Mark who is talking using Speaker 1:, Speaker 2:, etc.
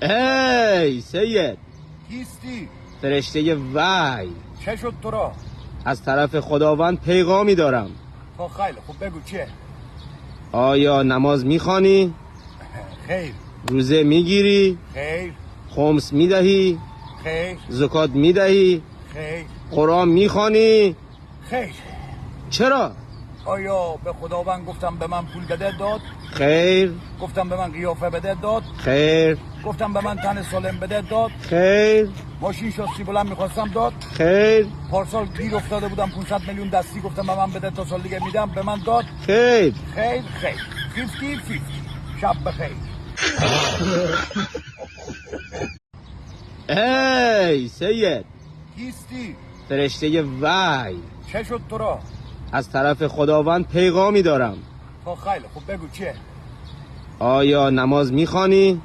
Speaker 1: ای سید،
Speaker 2: کیستی؟
Speaker 1: فرشته وحی،
Speaker 2: چه شد تو را؟
Speaker 1: از طرف خداوند پیغامی دارم.
Speaker 2: خب خیلی خوب، بگو چیه؟
Speaker 1: آیا نماز میخوانی؟
Speaker 2: خیر.
Speaker 1: روزه میگیری؟
Speaker 2: خیر.
Speaker 1: خمس میدهی؟
Speaker 2: خیر.
Speaker 1: زکات میدهی؟
Speaker 2: خیر.
Speaker 1: قرآن میخوانی؟
Speaker 2: خیر.
Speaker 1: چرا؟
Speaker 2: آیا به خداوند گفتم به من پول بده داد؟
Speaker 1: خیر.
Speaker 2: گفتم به من قیافه بده داد؟
Speaker 1: خیر.
Speaker 2: گفتم به من تن سالم بده داد؟
Speaker 1: خیر.
Speaker 2: ماشین شاسی بلند میخواستم داد؟
Speaker 1: خیر.
Speaker 2: پارسال گیر افتاده بودم 500 میلیون دستی، گفتم به من بده تا سال دیگه میدم، به من داد؟
Speaker 1: خیر.
Speaker 2: خیر. خیر. 50-50. شب بخیر.
Speaker 1: ای سید،
Speaker 2: کیستی؟
Speaker 1: فرشته وحی،
Speaker 2: چه شد تو را؟
Speaker 1: از طرف خداوند پیغامی دارم.
Speaker 2: خب خیلی خوب، بگو چیه؟
Speaker 1: آیا نماز میخوانی؟